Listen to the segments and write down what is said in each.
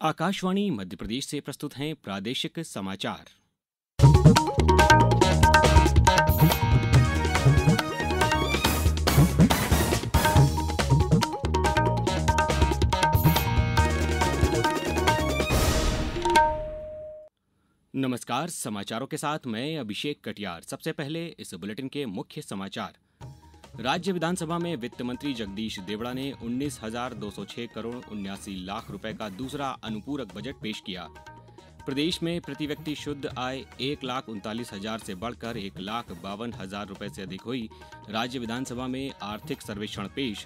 आकाशवाणी मध्य प्रदेश से प्रस्तुत हैं प्रादेशिक समाचार। नमस्कार, समाचारों के साथ मैं अभिषेक कटियार। सबसे पहले इस बुलेटिन के मुख्य समाचार। राज्य विधानसभा में वित्त मंत्री जगदीश देवड़ा ने 19,206 करोड़ 79 लाख रुपए का दूसरा अनुपूरक बजट पेश किया। प्रदेश में प्रति व्यक्ति शुद्ध आय 1,39,000 से बढ़कर 1,52,000 रुपए से अधिक हुई। राज्य विधानसभा में आर्थिक सर्वेक्षण पेश।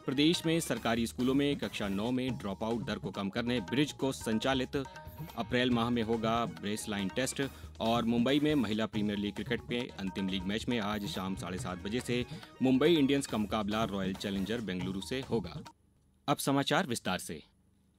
प्रदेश में सरकारी स्कूलों में कक्षा 9 में ड्रॉप आउट दर को कम करने ब्रिज को संचालित। अप्रैल माह में होगा बेसलाइन टेस्ट। और मुंबई में महिला प्रीमियर लीग क्रिकेट के अंतिम लीग मैच में आज शाम 7:30 बजे से मुंबई इंडियंस का मुकाबला रॉयल चैलेंजर बेंगलुरु से होगा। अब समाचार विस्तार से।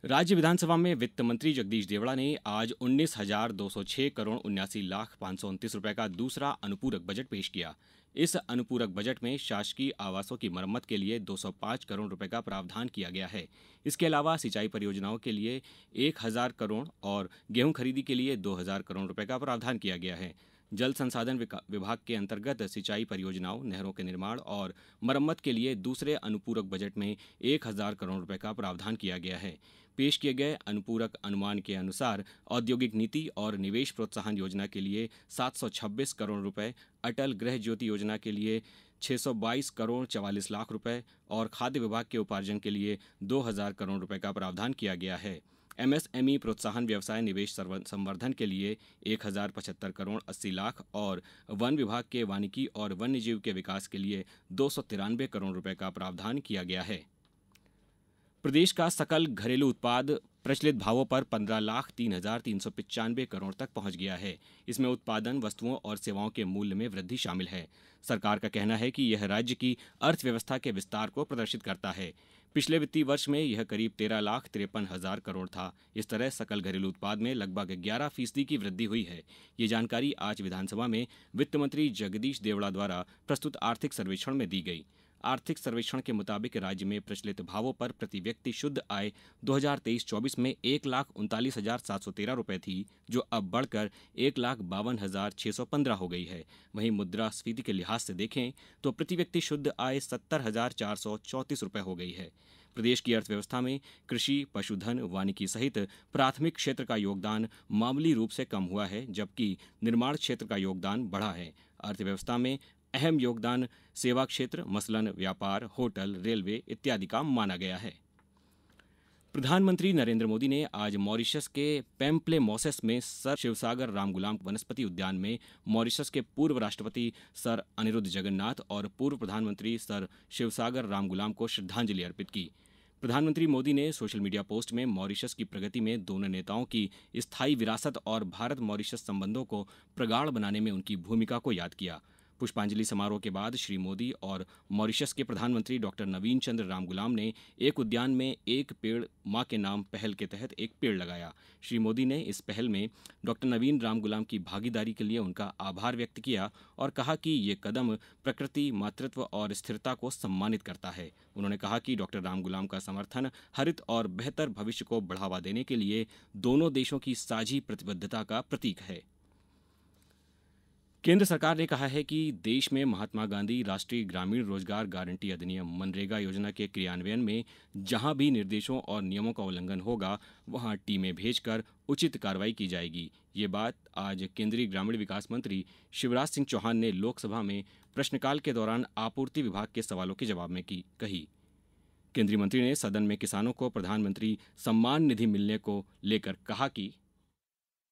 राज्य विधानसभा में वित्त मंत्री जगदीश देवड़ा ने आज 19,206 करोड़ 79 लाख 529 रुपए का दूसरा अनुपूरक बजट पेश किया। इस अनुपूरक बजट में शासकीय आवासों की मरम्मत के लिए 205 करोड़ रुपए का प्रावधान किया गया है। इसके अलावा सिंचाई परियोजनाओं के लिए 1,000 करोड़ और गेहूं खरीदी के लिए 2,000 करोड़ रुपए का प्रावधान किया गया है। जल संसाधन विभाग के अंतर्गत सिंचाई परियोजनाओं, नहरों के निर्माण और मरम्मत के लिए दूसरे अनुपूरक बजट में 1,000 करोड़ रुपए का प्रावधान किया गया है। पेश किए गए अनुपूरक अनुमान के अनुसार औद्योगिक नीति और निवेश प्रोत्साहन योजना के लिए 726 करोड़ रुपए, अटल गृह ज्योति योजना के लिए 622 करोड़ 44 लाख रुपए और खाद्य विभाग के उपार्जन के लिए 2,000 करोड़ रुपए का प्रावधान किया गया है। एमएसएमई प्रोत्साहन व्यवसाय निवेश संवर्धन के लिए 1,075 करोड़ 80 लाख और वन विभाग के वानिकी और वन्यजीव के विकास के लिए 293 करोड़ रुपए का प्रावधान किया गया है। प्रदेश का सकल घरेलू उत्पाद प्रचलित भावों पर 15,03,395 करोड़ तक पहुंच गया है। इसमें उत्पादन, वस्तुओं और सेवाओं के मूल्य में वृद्धि शामिल है। सरकार का कहना है कि यह राज्य की अर्थव्यवस्था के विस्तार को प्रदर्शित करता है। पिछले वित्तीय वर्ष में यह करीब 13,53,000 करोड़ था। इस तरह सकल घरेलू उत्पाद में लगभग 11% की वृद्धि हुई है। ये जानकारी आज विधानसभा में वित्त मंत्री जगदीश देवड़ा द्वारा प्रस्तुत आर्थिक सर्वेक्षण में दी गई। आर्थिक सर्वेक्षण के मुताबिक राज्य में प्रचलित भावों पर प्रति व्यक्ति शुद्ध आय 2023-24 में 1,39,713 रुपए थी, जो अब बढ़कर 1,52,615 हो गई है। वहीं मुद्रास्फीति के लिहाज से देखें तो प्रति व्यक्ति शुद्ध आय 70,434 रुपए हो गई है। प्रदेश की अर्थव्यवस्था में कृषि, पशुधन, वानिकी सहित प्राथमिक क्षेत्र का योगदान मामूली रूप से कम हुआ है, जबकि निर्माण क्षेत्र का योगदान बढ़ा है। अर्थव्यवस्था में अहम योगदान सेवा क्षेत्र मसलन व्यापार, होटल, रेलवे इत्यादि का माना गया है। प्रधानमंत्री नरेंद्र मोदी ने आज मॉरिशस के पैम्प्लेमॉसेस में सर शिवसागर रामगुलाम वनस्पति उद्यान में मॉरिशस के पूर्व राष्ट्रपति सर अनिरुद्ध जगन्नाथ और पूर्व प्रधानमंत्री सर शिवसागर रामगुलाम को श्रद्धांजलि अर्पित की। प्रधानमंत्री मोदी ने सोशल मीडिया पोस्ट में मॉरिशस की प्रगति में दोनों नेताओं की स्थायी विरासत और भारत मॉरिशस संबंधों को प्रगाढ़ बनाने में उनकी भूमिका को याद किया। पुष्पांजलि समारोह के बाद श्री मोदी और मॉरिशस के प्रधानमंत्री डॉक्टर नवीन चंद्र रामगुलाम ने एक उद्यान में एक पेड़ मां के नाम पहल के तहत एक पेड़ लगाया। श्री मोदी ने इस पहल में डॉक्टर नवीन रामगुलाम की भागीदारी के लिए उनका आभार व्यक्त किया और कहा कि ये कदम प्रकृति, मातृत्व और स्थिरता को सम्मानित करता है। उन्होंने कहा कि डॉक्टर रामगुलाम का समर्थन हरित और बेहतर भविष्य को बढ़ावा देने के लिए दोनों देशों की साझी प्रतिबद्धता का प्रतीक है। केंद्र सरकार ने कहा है कि देश में महात्मा गांधी राष्ट्रीय ग्रामीण रोजगार गारंटी अधिनियम मनरेगा योजना के क्रियान्वयन में जहां भी निर्देशों और नियमों का उल्लंघन होगा, वहां टीमें भेजकर उचित कार्रवाई की जाएगी। ये बात आज केंद्रीय ग्रामीण विकास मंत्री शिवराज सिंह चौहान ने लोकसभा में प्रश्नकाल के दौरान आपूर्ति विभाग के सवालों के जवाब में कही। केंद्रीय मंत्री ने सदन में किसानों को प्रधानमंत्री सम्मान निधि मिलने को लेकर कहा कि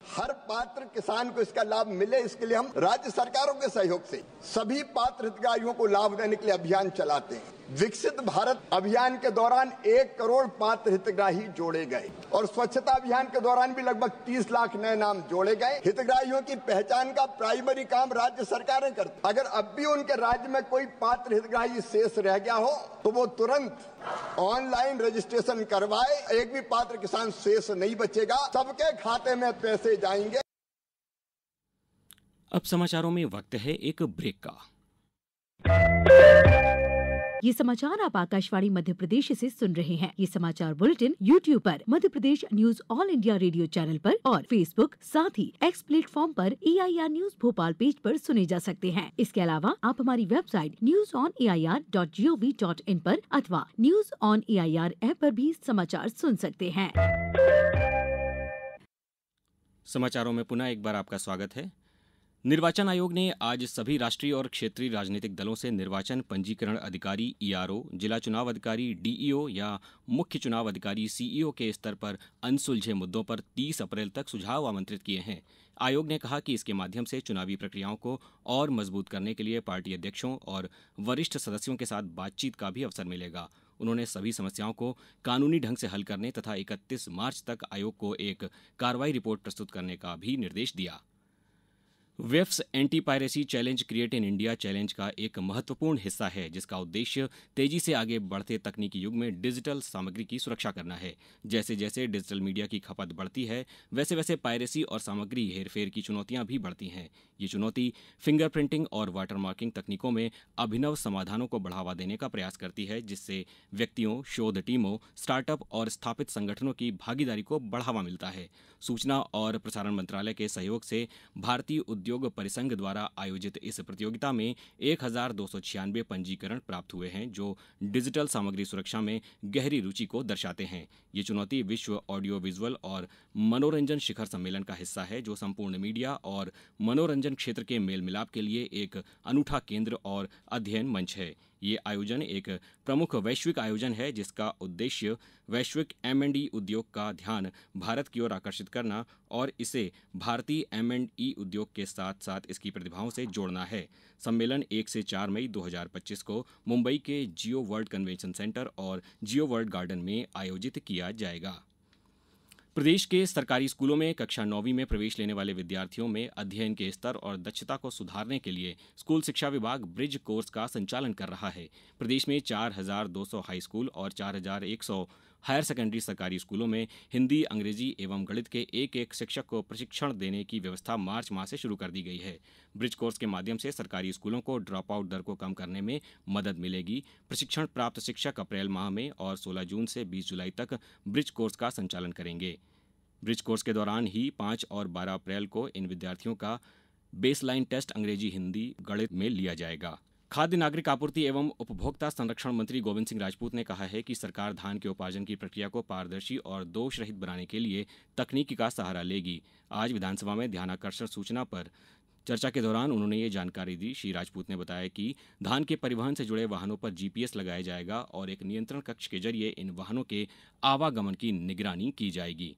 हर पात्र किसान को इसका लाभ मिले, इसके लिए हम राज्य सरकारों के सहयोग से सभी पात्र हितग्राहियों को लाभ देने के लिए अभियान चलाते हैं। विकसित भारत अभियान के दौरान 1 करोड़ पात्र हितग्राही जोड़े गए और स्वच्छता अभियान के दौरान भी लगभग 30 लाख नए नाम जोड़े गए। हितग्राहियों की पहचान का प्राइमरी काम राज्य सरकारें करती। अगर अब भी उनके राज्य में कोई पात्र हितग्राही शेष रह गया हो तो वो तुरंत ऑनलाइन रजिस्ट्रेशन करवाए। एक भी पात्र किसान शेष नहीं बचेगा, सबके खाते में पैसे जाएंगे। अब समाचारों में वक्त है एक ब्रेक का। ये समाचार आप आकाशवाणी मध्य प्रदेश से सुन रहे हैं। ये समाचार बुलेटिन YouTube पर Madhya Pradesh news All India Radio channel पर और फेसबुक साथ ही एक्स प्लेटफॉर्म पर AIR न्यूज भोपाल पेज पर सुने जा सकते हैं। इसके अलावा आप हमारी वेबसाइट newsonair.gov.in पर अथवा न्यूज ऑन AIR ऐप पर भी समाचार सुन सकते हैं। समाचारों में पुनः एक बार आपका स्वागत है। निर्वाचन आयोग ने आज सभी राष्ट्रीय और क्षेत्रीय राजनीतिक दलों से निर्वाचन पंजीकरण अधिकारी ERO, जिला चुनाव अधिकारी DEO या मुख्य चुनाव अधिकारी CEO के स्तर पर अनसुलझे मुद्दों पर 30 अप्रैल तक सुझाव आमंत्रित किए हैं। आयोग ने कहा कि इसके माध्यम से चुनावी प्रक्रियाओं को और मजबूत करने के लिए पार्टी अध्यक्षों और वरिष्ठ सदस्यों के साथ बातचीत का भी अवसर मिलेगा। उन्होंने सभी समस्याओं को कानूनी ढंग से हल करने तथा 31 मार्च तक आयोग को एक कार्रवाई रिपोर्ट प्रस्तुत करने का भी निर्देश दिया। WAVES anti piracy challenge create in India challenge का एक महत्वपूर्ण हिस्सा है, जिसका उद्देश्य तेजी से आगे बढ़ते तकनीकी युग में डिजिटल सामग्री की सुरक्षा करना है। जैसे जैसे डिजिटल मीडिया की खपत बढ़ती है, वैसे वैसे पायरेसी और सामग्री हेरफेर की चुनौतियां भी बढ़ती हैं। ये चुनौती फिंगरप्रिंटिंग और वाटरमार्किंग तकनीकों में अभिनव समाधानों को बढ़ावा देने का प्रयास करती है, जिससे व्यक्तियों, शोध टीमों, स्टार्टअप और स्थापित संगठनों की भागीदारी को बढ़ावा मिलता है। सूचना और प्रसारण मंत्रालय के सहयोग से भारतीय उद्योग परिसंघ द्वारा आयोजित इस प्रतियोगिता में 1296 पंजीकरण प्राप्त हुए हैं, जो डिजिटल सामग्री सुरक्षा में गहरी रुचि को दर्शाते हैं। ये चुनौती विश्व ऑडियो विजुअल और मनोरंजन शिखर सम्मेलन का हिस्सा है, जो संपूर्ण मीडिया और मनोरंजन क्षेत्र के मेल मिलाप के लिए एक अनूठा केंद्र और अध्ययन मंच है। ये आयोजन एक प्रमुख वैश्विक आयोजन है, जिसका उद्देश्य वैश्विक M&E उद्योग का ध्यान भारत की ओर आकर्षित करना और इसे भारतीय M&E उद्योग के साथ साथ इसकी प्रतिभाओं से जोड़ना है। सम्मेलन 1 से 4 मई 2025 को मुंबई के जियो वर्ल्ड कन्वेंशन सेंटर और जियो वर्ल्ड गार्डन में आयोजित किया जाएगा। प्रदेश के सरकारी स्कूलों में कक्षा 9वीं में प्रवेश लेने वाले विद्यार्थियों में अध्ययन के स्तर और दक्षता को सुधारने के लिए स्कूल शिक्षा विभाग ब्रिज कोर्स का संचालन कर रहा है। प्रदेश में 4,200 हाई स्कूल और 4,100 हायर सेकेंडरी सरकारी स्कूलों में हिंदी, अंग्रेजी एवं गणित के एक शिक्षक को प्रशिक्षण देने की व्यवस्था मार्च माह से शुरू कर दी गई है। ब्रिज कोर्स के माध्यम से सरकारी स्कूलों को ड्रॉप आउट दर को कम करने में मदद मिलेगी। प्रशिक्षण प्राप्त शिक्षक अप्रैल माह में और 16 जून से 20 जुलाई तक ब्रिज कोर्स का संचालन करेंगे। ब्रिज कोर्स के दौरान ही 5 और 12 अप्रैल को इन विद्यार्थियों का बेसलाइन टेस्ट अंग्रेजी, हिंदी, गणित में लिया जाएगा। खाद्य नागरिक आपूर्ति एवं उपभोक्ता संरक्षण मंत्री गोविंद सिंह राजपूत ने कहा है कि सरकार धान के उपार्जन की प्रक्रिया को पारदर्शी और दोष रहित बनाने के लिए तकनीकी का सहारा लेगी। आज विधानसभा में ध्यानाकर्षण सूचना पर चर्चा के दौरान उन्होंने ये जानकारी दी। श्री राजपूत ने बताया कि धान के परिवहन से जुड़े वाहनों पर GPS लगाया जाएगा और एक नियंत्रण कक्ष के जरिए इन वाहनों के आवागमन की निगरानी की जाएगी।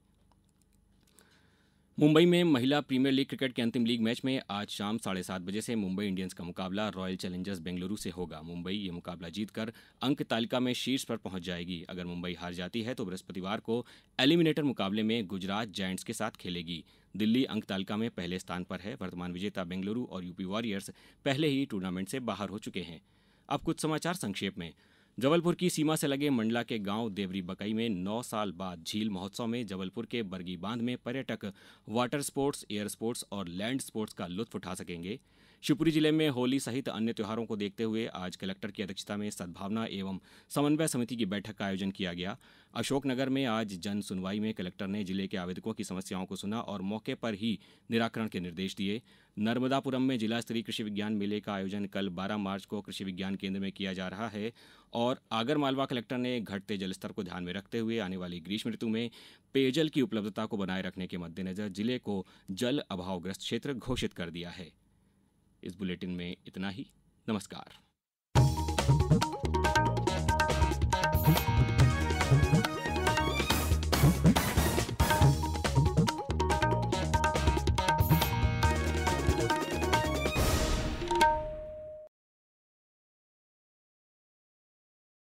मुंबई में महिला प्रीमियर लीग क्रिकेट के अंतिम लीग मैच में आज शाम 7:30 बजे से मुंबई इंडियंस का मुकाबला रॉयल चैलेंजर्स बेंगलुरु से होगा। मुंबई ये मुकाबला जीतकर अंक तालिका में शीर्ष पर पहुंच जाएगी। अगर मुंबई हार जाती है तो बृहस्पतिवार को एलिमिनेटर मुकाबले में गुजरात जायंट्स के साथ खेलेगी। दिल्ली अंक तालिका में पहले स्थान पर है। वर्तमान विजेता बेंगलुरु और यूपी वॉरियर्स पहले ही टूर्नामेंट से बाहर हो चुके हैं। अब कुछ समाचार संक्षेप में। जबलपुर की सीमा से लगे मंडला के गांव देवरी बकई में 9 साल बाद झील महोत्सव में जबलपुर के बरगी बांध में पर्यटक वाटर स्पोर्ट्स, एयर स्पोर्ट्स और लैंड स्पोर्ट्स का लुत्फ उठा सकेंगे। शिवपुरी जिले में होली सहित अन्य त्योहारों को देखते हुए आज कलेक्टर की अध्यक्षता में सद्भावना एवं समन्वय समिति की बैठक का आयोजन किया गया। अशोकनगर में आज जन सुनवाई में कलेक्टर ने जिले के आवेदकों की समस्याओं को सुना और मौके पर ही निराकरण के निर्देश दिए। नर्मदापुरम में जिला स्तरीय कृषि विज्ञान मेले का आयोजन कल 12 मार्च को कृषि विज्ञान केंद्र में किया जा रहा है और आगरमालवा कलेक्टर ने घटते जलस्तर को ध्यान में रखते हुए आने वाली ग्रीष्म ऋतु में पेयजल की उपलब्धता को बनाए रखने के मद्देनजर जिले को जल अभावग्रस्त क्षेत्र घोषित कर दिया है। इस बुलेटिन में इतना ही। नमस्कार।